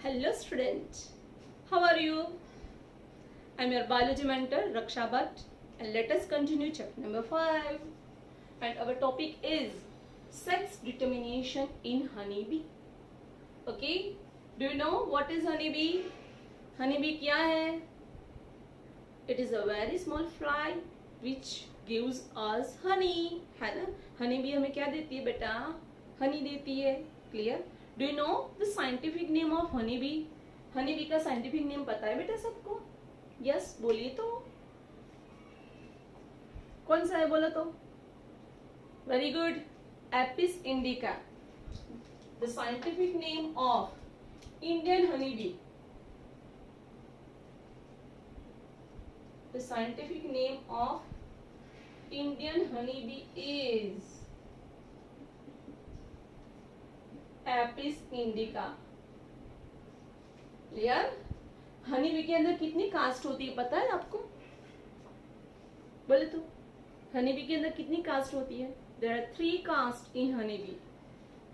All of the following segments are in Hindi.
Hello student, how are you? I am your biology mentor Raksha Bhatt and let us continue chapter number 5 and our topic is sex determination in honeybee. Okay, do you know what is honeybee? Honeybee क्या है? It is a very small fly which gives us honey, है ना? Honeybee हमें क्या देती है बेटा? Honey देती है, clear? Do you know the scientific name of honeybee? Honeybee का scientific name पता है बेटा सबको? Yes, बोलिए तो. कौन सा है बोलो तो? Very good. Apis indica. The scientific name of Indian honeybee. The scientific name of Indian honeybee is Apis indica. Clear? Honeybee के अंदर कितनी कास्ट होती है पता है आपको? बोले तो हनीबी के अंदर कितनी कास्ट होती है? There are 3 caste in honeybee.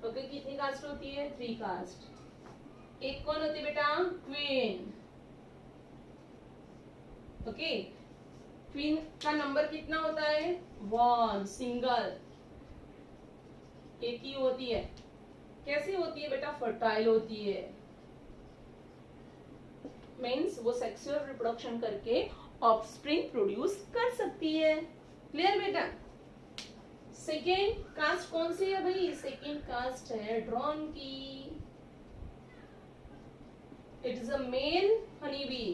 Okay, कितनी कास्ट होती है? 3 कास्ट. एक कौन होती है बेटा? क्वीन. ओके, क्वीन का नंबर कितना होता है? 1, सिंगल, एक ही होती है. कैसी होती है बेटा? फर्टाइल होती है. मीन्स वो सेक्सुअल रिप्रोडक्शन करके ऑफस्प्रिंग प्रोड्यूस कर सकती है. क्लियर बेटा? सेकेंड कास्ट कौन सी है भाई? सेकेंड कास्ट है ड्रोन की. It is a male honeybee.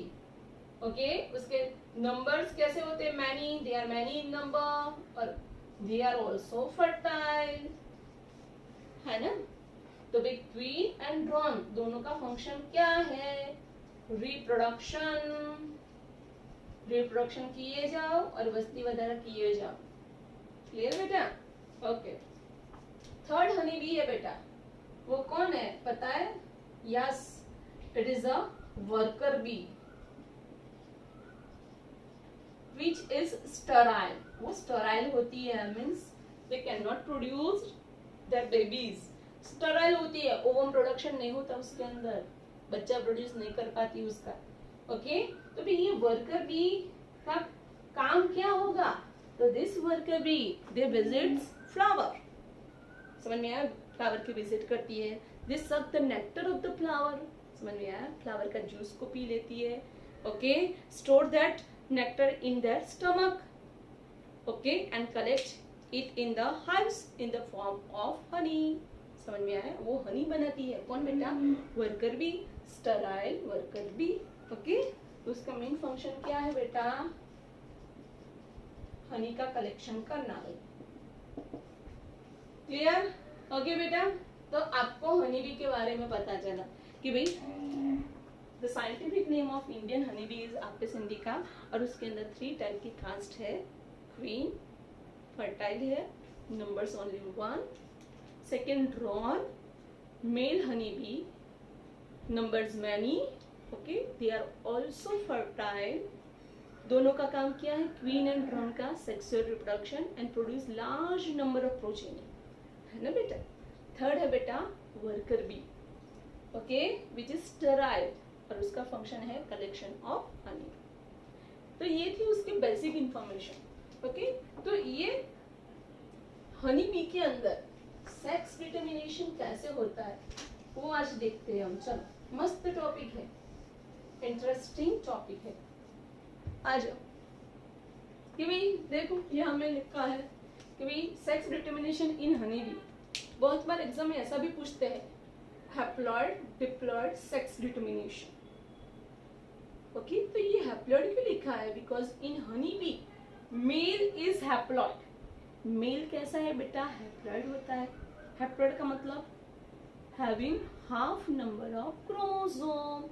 Okay, उसके नंबर्स कैसे होते हैं? Many. They are many in number और दे आर ऑल्सो फर्टाइल, है ना? तो भाई क्वीन एंड ड्रोन दोनों का फंक्शन क्या है? रिप्रोडक्शन. रिप्रोडक्शन किए जाओ और बस्ती वगैरह किए जाओ. क्लियर बेटा? ओके. थर्ड हनी बी है बेटा. वो कौन है पता है? Yes, it is a worker bee which is Sterlite. वो स्टराइल होती है, means they can not produce their babies. Sterlite होती है, ओवम प्रोडक्शन नहीं होता उसके अंदर, बच्चा प्रोड्यूस नहीं कर पाती उसका. ओके, तो भी ये वर्कर बी का काम क्या होगा? तो this worker bee they visits flower. समझ में आया? फ्लावर की विजिट करती है. This suck the nectar of the flower. समझ में आया? फ्लावर का जूस को पी लेती है. Okay, store that nectar in their stomach. Okay, and collect it in the hives in the form of honey. समझ में आया? वो हनी बनाती है. कौन बेटा? Worker bee, Sterlite worker bee. Okay, तो उसका मेन फंक्शन क्या है बेटा? हनी का कलेक्शन करना. क्लियर? ओके बेटा, तो आपको हनी बी के बारे में पता चला कि भाई the scientific name of Indian honey bee is Apis indica और उसके अंदर 3 टाइप की कास्ट है. क्वीन, फर्टाइल है, numbers only 1. Second drone, male honey bee, numbers many. Okay, they are also fertile. दोनों का काम क्या है? क्वीन एंड ड्रोन का sexual reproduction and produce large number of protein, है ना बेटा? थर्ड है बेटा worker bee. Okay, which is sterile और उसका फंक्शन है कलेक्शन ऑफ हनी. तो ये थी उसकी बेसिक इंफॉर्मेशन. ओके, तो ये हनी बी के अंदर सेक्स डिटर्मिनेशन कैसे होता है वो आज देखते हैं हम. चलो, मस्त टॉपिक है, इंटरेस्टिंग टॉपिक है. आ जाओ कि भाई देखो ये हमें लिखा है कि भाई sex determination in honey bee. बहुत बार एग्जाम में ऐसा भी पूछते हैं, haploid diploid sex determination. Okay, तो ये हैप्लॉइड क्यों लिखा है? Because in honey bee male is haploid. Male कैसा है बेटा? हैप्लॉइड होता है. हैप्लॉइड का मतलब having half number of chromosome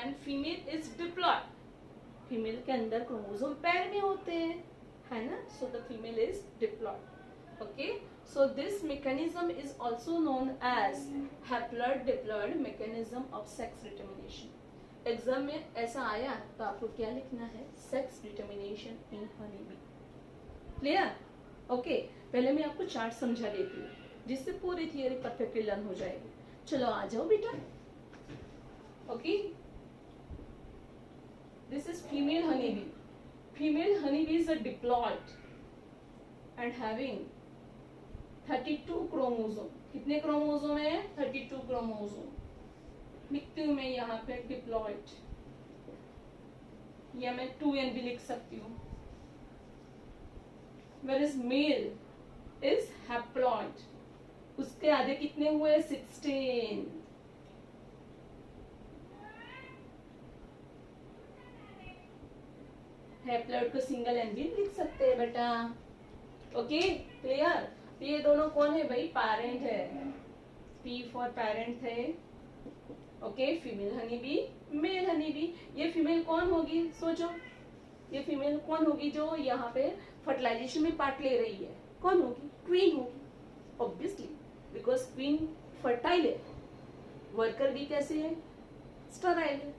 and female is diploid. Female के अंदर क्रोमोसोम पैर में होते हैं, है ना? so the female is diploid. okay, so this mechanism is also known as haploid diploid mechanism of sex determination. Exam में ऐसा आया तो आपको क्या लिखना है? Sex determination in honey B. Clear? Okay, पहले मैं आपको चार्ट समझा देती हूँ जिससे पूरी थियरी परफेक्टली लर्न हो जाएगी. चलो आ जाओ बेटा. Okay, this is female honeybee. Female honeybees are diploid and having 32 chromosome. कितने क्रोमोसोम है? 32 क्रोमोसोम. लिखती हूँ मैं यहाँ पे डिप्लॉइड, या मैं 2n भी लिख सकती हूँ. Whereas male is haploid. उसके आधे कितने हुए? 16. हैप्लॉइड को सिंगल एन भी लिख सकते हैं बेटा. Okay, clear. ये दोनों कौन है भाई? पेरेंट है. पी फॉर पेरेंट है. Okay, female honey bee, male honey bee. ये फीमेल कौन होगी? सोचो, ये फीमेल कौन होगी जो यहाँ पे फर्टिलाइजेशन में पार्ट ले रही है? कौन होगी? क्वीन होगी, ऑब्वियसली, बिकॉज क्वीन फर्टाइल है. वर्कर भी कैसे है? स्टराइल है.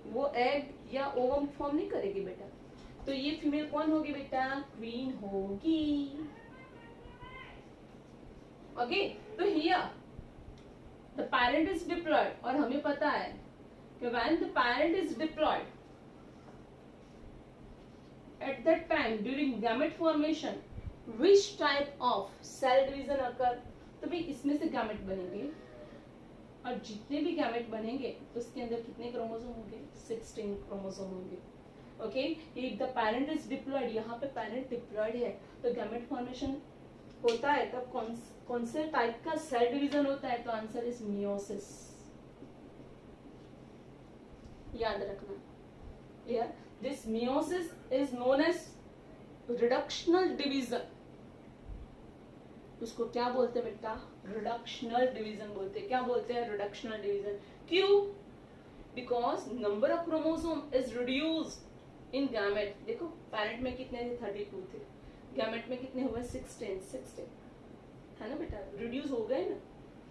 वो एग या ओवम फॉर्म नहीं करेगी बेटा. तो ये फीमेल कौन होगी बेटा? क्वीन होगी. ओके, तो here the parent is diploid, और हमें पता है कि when the parent is diploid at that time during gamete formation which type of cell division occur. तो भाई इसमें से गैमेट बनेंगे, और जितने भी गैमेट बनेंगे उसके अंदर कितने क्रोमोसोम होंगे? 16 क्रोमोसोम होंगे. Okay, if the parent is diploid, यहाँ पे पैरेंट डिप्लॉयड है तो गैमेट फॉर्मेशन होता है, तब कौन से टाइप का सेल डिवीजन होता है? तो आंसर इज मियोसिस. याद रखना. Clear? This meiosis is known as reductional division. उसको क्या बोलते हैं बेटा? रिडक्शनल डिवीजन बोलते हैं. क्या बोलते हैं? Reductional division. क्यों? Because number of chromosome is reduced in gamete. देखो, पैरेंट में कितने थे? 32 थे. गैमेट में कितने हुए? 16 है ना बेटा? रिड्यूस हो गए ना.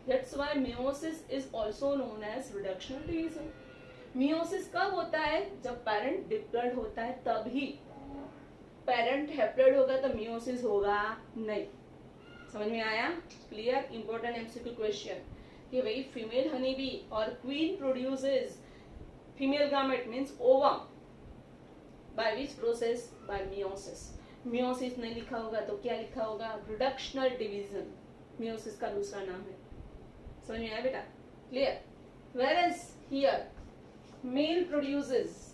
That's why meiosis is also known as reductional division. Meiosis कब होता है? जब पैरेंट डिप्लॉयड होता है तभी. पैरेंट हैप्लॉयड होगा तो मियोसिस होगा नहीं. समझ में आया? क्लियर? इंपॉर्टेंट एमसीक्यू क्वेश्चन कि भाई फीमेल हनी बी और queen produces female gamete means ovum by which process? Bye meiosis. Meiosis नहीं लिखा होगा तो क्या लिखा होगा? Reductional division. मियोसिस का दूसरा नाम है. समझ में आया बेटा? Clear? Whereas here male produces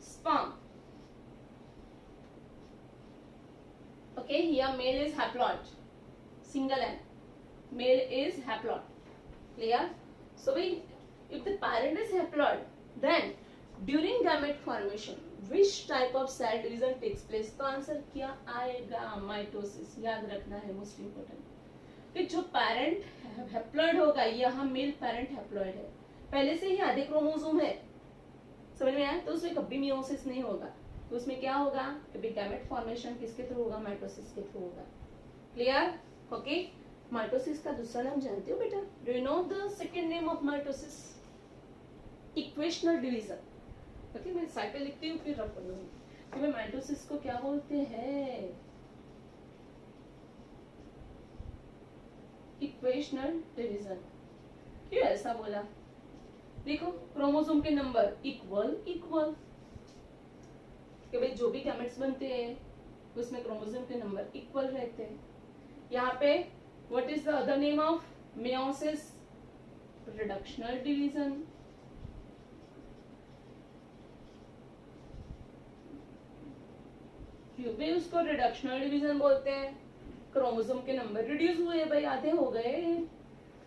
sperm. Okay, here male is haploid, single N. Male is haploid. Clear? So if the parent is haploid, then during gamete formation, which type of cell division takes place? तो आंसर क्या आएगा? माइटोसिस. याद रखना है, मोस्ट इम्पोर्टेंट. कि जो पैरेंट हैप्लॉइड होगा, यहाँ मेल पैरेंट हैप्लॉइड है, पहले से ही आधे क्रोमोसोम है. समझ में आया? तो उसमें कभी मियोसिस नहीं होगा. तो उसमें क्या होगा? गैमेट फॉर्मेशन किसके थ्रू होगा? माइटोसिस के थ्रू होगा. क्लियर? ओके. माइटोसिस का दूसरा नाम जानते हो बेटा? Do you know the second name of mitosis? Equational division. Okay, मैं साइड पे लिखती हूँ फिर रख लूंगी कि मैं माइटोसिस को क्या बोलते हैं. Equational division. क्यों ऐसा बोला? देखो, क्रोमोसोम के नंबर इक्वल कि भाई जो भी गैमेट्स बनते हैं उसमें क्रोमोसोम के नंबर इक्वल रहते हैं. यहाँ पे what is the other name of meiosis? Reductional division. क्यों भी उसको रिडक्शनल डिवीजन बोलते हैं? क्रोमोसोम के नंबर रिड्यूस हुए भाई, आधे हो गए.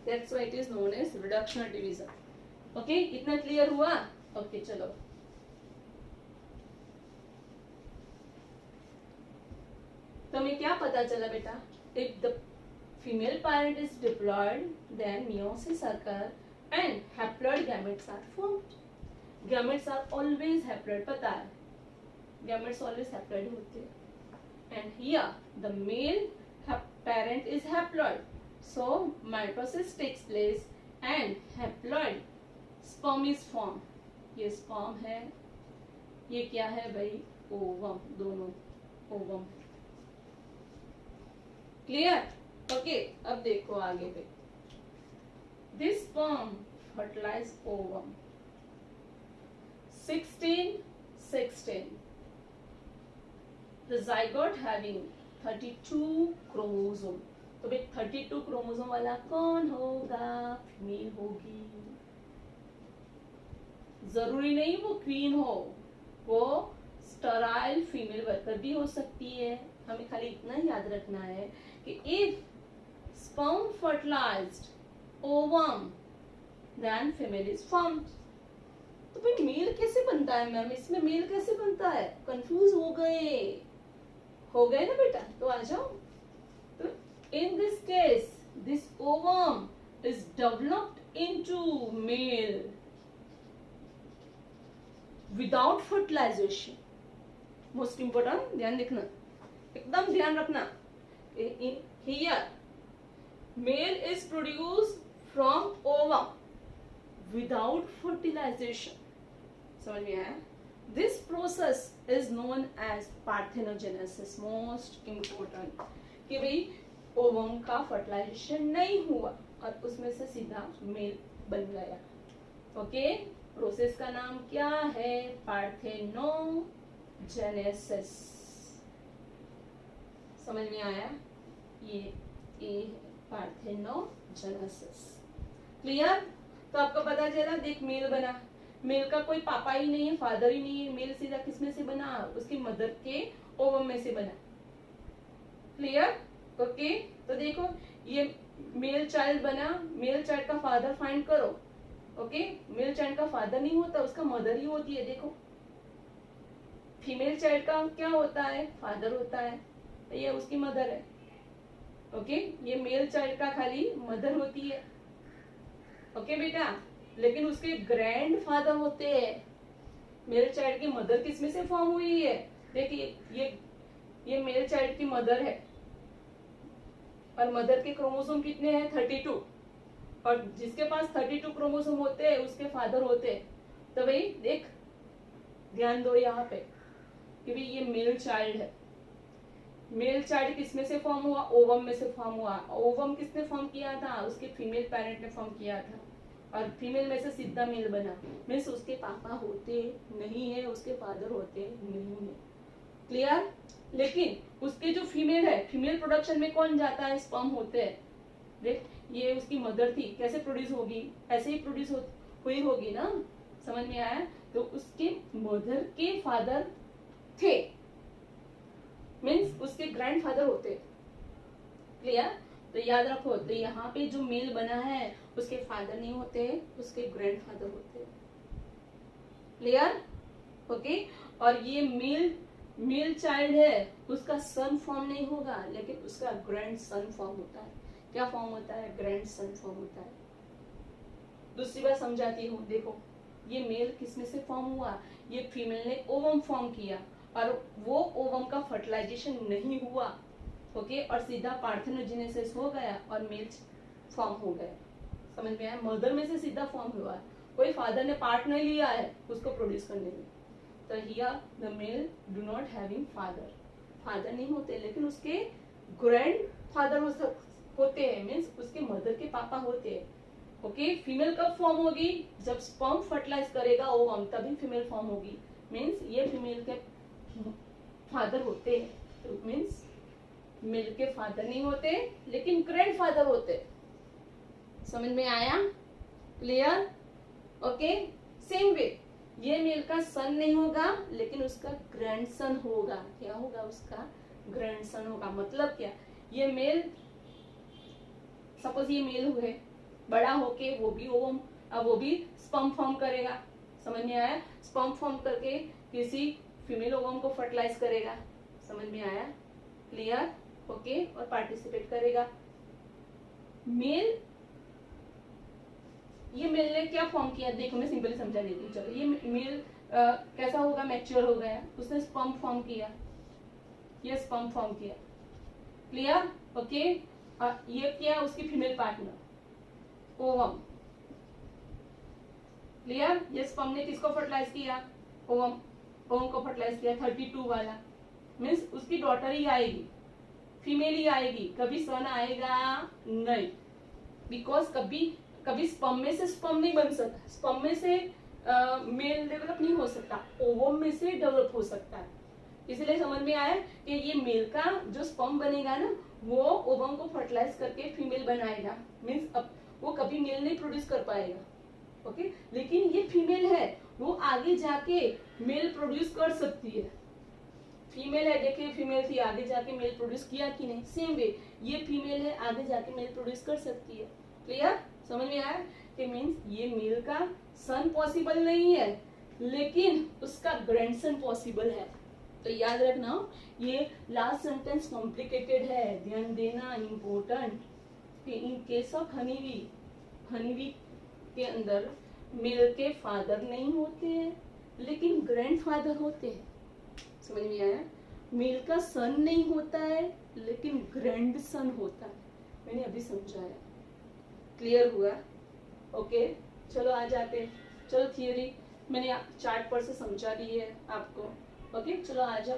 That's why it is known as reductional division. Okay, इतना क्लियर हुआ? ओके, चलो. तो हमें क्या पता चला बेटा? If the female parent is diploid, then meiosis occur and haploid gametes are formed. Gametes are always haploid, पता है. Gametes always haploid होते हैं. And here the male parent is haploid, so mitosis takes place and haploid sperm is formed. ये sperm है, ये क्या है भाई? ओवम. दोनों ओवम. क्लियर? ओके, अब देखो आगे पे. This sperm fertilize ovum. 16. The zygote having 32 chromosome. तो भाई 32 क्रोमोसोम वाला कौन होगा? फीमेल होगी. जरूरी नहीं वो क्वीन हो, वो स्टराइल फीमेल वर्कर भी हो सकती है. हमें खाली इतना याद रखना है कि if sperm fertilized ovum then female is formed. तो भाई मेल कैसे बनता है मैम? इसमें मेल कैसे बनता है? कंफ्यूज हो गए ना बेटा? तो आ जाओ. तो in this case this ovum is developed into male without fertilization. Most important, ध्यान देखना, एकदम ध्यान रखना. Here male is produced from ovum without fertilization. समझ में आया? This process is known as parthenogenesis. Most important कि भाई ओवम का फर्टिलाइजेशन नहीं हुआ और उसमें से सीधा मेल बन गया. ओके, प्रोसेस का नाम क्या है? पार्थेनोजेनेसिस. समझ में आया? ये पार्थेनोजेनेसिस. क्लियर? तो आपको पता चला, देख मेल बना. मेल का कोई पापा ही नहीं है, फादर ही नहीं है. मेल सीधा किसमें से बना? उसकी मदर के ओवम में से बना. क्लियर? ओके, तो देखो ये मेल चाइल्ड बना. मेल चाइल्ड का फादर फाइंड करो. ओके, मेल चाइल्ड का फादर नहीं होता, उसका मदर ही होती है. देखो फीमेल चाइल्ड का क्या होता है? फादर होता है. ये उसकी मदर है. ओके, ये मेल चाइल्ड का खाली मदर होती है. ओके बेटा, लेकिन उसके ग्रैंड फादर होते हैं. मेल चाइल्ड की मदर किसमें से फॉर्म हुई है? देखिए ये मेल चाइल्ड की मदर है और मदर के क्रोमोसोम कितने हैं? 32. और जिसके पास 32 क्रोमोसोम होते हैं उसके फादर होते हैं. तो भाई देख, ध्यान दो यहाँ पे कि भाई ये मेल चाइल्ड है. मेल चाइल्ड किसमें से फॉर्म हुआ? ओवम में से फॉर्म हुआ. ओवम किसने फॉर्म किया था? उसके फीमेल पेरेंट ने फॉर्म किया था. और फीमेल में से सीधा मेल बना. मीन्स उसके पापा होते नहीं है, उसके फादर होते नहीं है. क्लियर? लेकिन उसके जो फीमेल है, फीमेल प्रोडक्शन में कौन जाता है? स्पर्म होते हैं. देख, ये उसकी मदर थी, कैसे प्रोड्यूस होगी? ऐसे ही प्रोड्यूस हुई होगी ना. समझ में आया? तो उसके मदर के फादर थे, मीन्स उसके ग्रैंड फादर होते. क्लियर? तो याद रखो, तो यहाँ पे जो मेल बना है उसके फादर नहीं होते, उसके ग्रैंड फादर होते. क्लियर? ओके, और ये मेल चाइल्ड है, उसका सन फॉर्म नहीं होगा, लेकिन उसका ग्रैंड सन फॉर्म होता है. क्या फॉर्म होता है? ग्रैंड सन फॉर्म होता है. दूसरी बात समझाती हूँ. देखो ये मेल किसमें से फॉर्म हुआ? ये फीमेल ने ओवम फॉर्म किया और वो ओवम का फर्टिलाइजेशन नहीं हुआ. ओके, और सीधा पार्थेनोजेनेसिस हो गया और मेल फॉर्म हो गया. समझ में आया? मदर में से सीधा फॉर्म हुआ है, कोई फादर ने पार्ट नहीं लिया है उसको प्रोड्यूस करने में. तो here the male do not having father. Father नहीं होते, लेकिन उसके ग्रैंड फादर होते हैं, मीन्स उसके मदर के पापा होते हैं. ओके, फीमेल कब फॉर्म होगी? जब स्पर्म फर्टिलाइज करेगा ओवम, तभी फीमेल फॉर्म होगी. मीन्स ये फीमेल के फादर होते हैं. तो मीन्स मेल के फादर नहीं होते, लेकिन ग्रैंड फादर होते. समझ में आया? क्लियर? ओके, सेम वे ये मेल का सन नहीं होगा, लेकिन उसका ग्रैंडसन होगा. क्या होगा? उसका ग्रैंडसन होगा. मतलब क्या? ये मेल, सपोज ये मेल हुए, बड़ा होके वो भी ओवम, अब वो भी स्पर्म फॉर्म करेगा. समझ में आया? स्पर्म फॉर्म करके किसी फीमेल ओवम को फर्टिलाइज करेगा. समझ में आया? क्लियर? ओके, और पार्टिसिपेट करेगा. मेल, ये मेल ने क्या फॉर्म किया? देखो मैं सिंपली समझा देती हूँ. चलो, ये मेल कैसा होगा? मैच्योर हो गया, उसने स्पर्म फॉर्म किया. ये स्पर्म फॉर्म किया. क्लियर? ओके, ये क्या? उसकी फीमेल पार्टनर ओवम. क्लियर? ये स्पर्म ने किसको फर्टिलाइज किया? ओवम को फर्टिलाइज किया. 32 वाला मीन्स उसकी डॉटर ही आएगी, फीमेल ही आएगी. कभी सन आएगा नहीं, बिकॉज कभी कभी स्पर्म में से स्पर्म नहीं बन सकता, स्पर्म में से मेल डेवलप नहीं हो सकता, ओवम में से डेवलप हो सकता है। इसलिए समझ में आया कि ये मेल का जो स्पर्म बनेगा ना वो ओवम को फर्टिलाइज करके फीमेल बनाएगा, मीन्स अब वो कभी मेल नहीं प्रोड्यूस कर पाएगा, ओके। लेकिन ये फीमेल है, वो आगे जाके मेल प्रोड्यूस कर सकती है। फीमेल है, देखिए फीमेल थी, आगे जाके मेल प्रोड्यूस किया कि नहीं, सेम वे ये फीमेल है, आगे जाके मेल प्रोड्यूस कर सकती है। क्लियर, समझ में आया कि मीन्स ये मेल का सन पॉसिबल नहीं है लेकिन उसका ग्रैंडसन पॉसिबल है। तो याद रखना ये लास्ट सेंटेंस कॉम्प्लिकेटेड है, ध्यान देना, इम्पोर्टेंट, कि in case of honeybee, honeybee के अंदर मेल के फादर नहीं होते हैं लेकिन ग्रैंडफादर होते हैं। समझ में आया, मेल का सन नहीं होता है लेकिन ग्रैंड सन होता है, मैंने अभी समझाया, क्लियर हुआ, ओके। चलो आ जाते हैं, चलो थियरी मैंने चार्ट पर से समझा दी है आपको, ओके। चलो आ जाओ,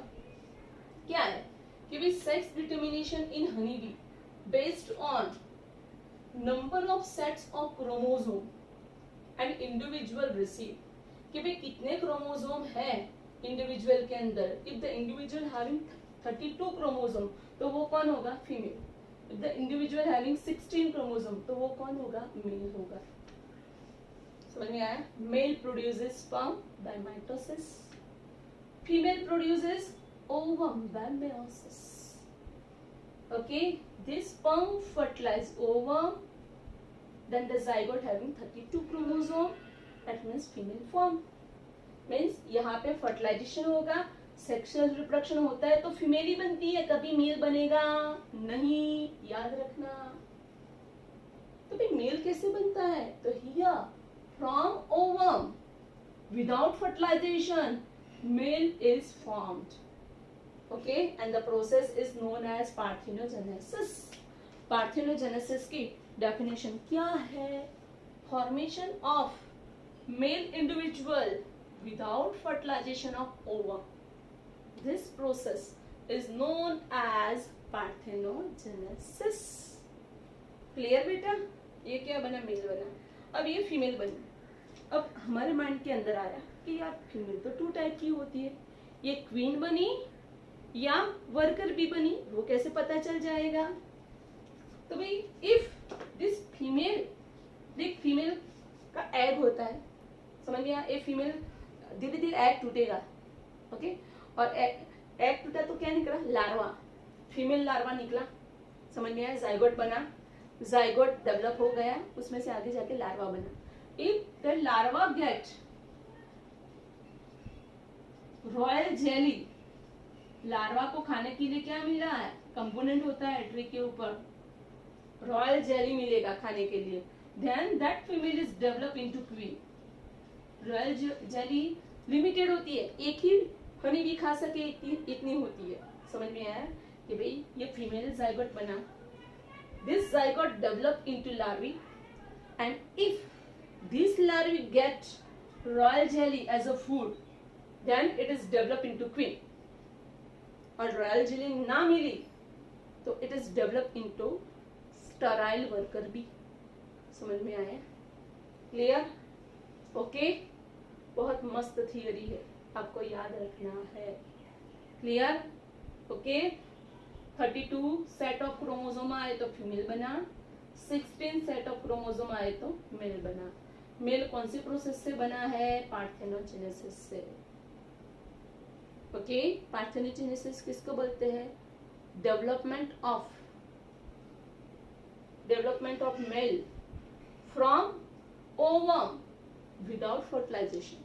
क्या है कि भाई sex determination in honey bee based on number of sets of chromosome and individual receive, कि भाई कितने क्रोमोसोम है इंडिविजुअल के अंदर। If the individual having 32 chromosome तो वो कौन होगा, female. If the individual having 16 chromosome तो वो कौन होगा, मेल होगा। समझ में आया, male produces sperm by mitosis, female produces ovum by meiosis, okay. This sperm fertilize ovum, then the zygote having 32 chromosome, that means female form, means यहाँ पे fertilization होगा, सेक्सुअल रिप्रोडक्शन होता है तो फीमेल ही बनती है, कभी मेल बनेगा नहीं, याद रखना। तो भाई मेल कैसे बनता है, तो here from ovum without fertilization male is formed, okay, and the process is known as parthenogenesis. Parthenogenesis की definition क्या है, formation of male individual without fertilization of ovum. This process is known as parthenogenesis. Clear बेटा, ये क्या बना, मेल बना, अब ये फीमेल बनी। अब हमारे माइंड के अंदर आया कि यार फीमेल तो 2 टाइप की होती है, ये क्वीन बनी या वर्कर भी बनी, वो कैसे पता चल जाएगा। तो भाई इफ दिस फीमेल, देख फीमेल का एग होता है, समझ गया, एक फीमेल धीरे धीरे एग टूटेगा, ओके, और एग टूटा तो क्या निकला, लार्वा, फीमेल लार्वा निकला, समझ में आया, जाइगोट बना, जाइगोट डेवलप हो गया, उसमें से आगे जाके लार्वा बना। If the larva get royal jelly, larva को खाने के लिए क्या मिल रहा है, कंपोनेंट होता है ट्री के ऊपर, रॉयल जेली मिलेगा खाने के लिए, then that female is develop into queen. Royal jelly limited होती है, एक ही हनी भी खा सके इतनी होती है, समझ में आया कि भाई ये फीमेल जाइगोट बना, this zygote develop into larvae, and if these larvae get royal jelly as a food, then it is developed into queen. और royal jelly ना मिली तो it is developed into sterile worker bee। समझ में आया, क्लियर, ओके। बहुत मस्त थियरी है, आपको याद रखना है, clear, okay. 32 set of chromosome आए तो फीमेल बना, 16 सेट ऑफ क्रोमोसोम आए तो मेल बना। मेल कौन सी प्रोसेस से बना है, पार्थेनोजेनेसिस से, ओके। पार्थेनोजेनेसिस किसको बोलते हैं, development of male from ovum without fertilization.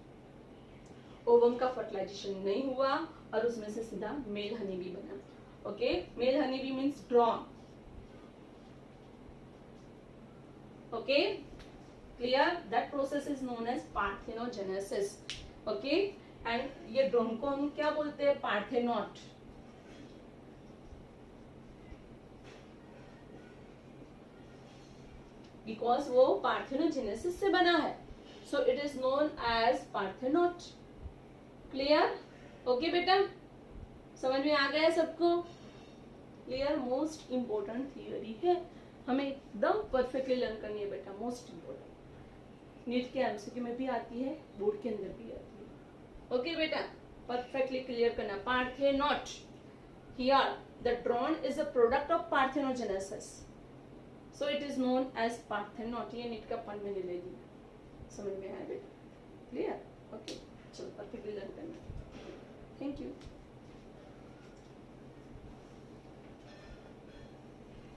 Ovum का फर्टिलाइजेशन नहीं हुआ और उसमें से सीधा मेल हनी बी बना, okay. Male honey bee means drone, okay, clear, that process is known as parthenogenesis, okay, and ये ड्रोन को हम क्या बोलते हैं, पार्थेनॉट, बिकॉज वो पार्थेनोजेनेसिस से बना है, so it is known as parthenote, clear, okay बेटा, समझ में आ गया सबको, क्लियर, मोस्ट इंपोर्टेंट थियरी है, हमें एकदम परफेक्ट परफेक्टली लर्न करनी है बेटा, मोस्ट इम्पोर्टेंट। नीट के एमसीक्यू में भी आती है, बोर्ड के अंदर भी आती है। ओके बेटा, परफेक्टली क्लियर करना। Parthenote, here the drone is a product of parthenogenesis, so it is known as parthenote. ये नीट का पॉइंट में ले लीजिए, समझ में आया बेटा? क्लियर? ओके।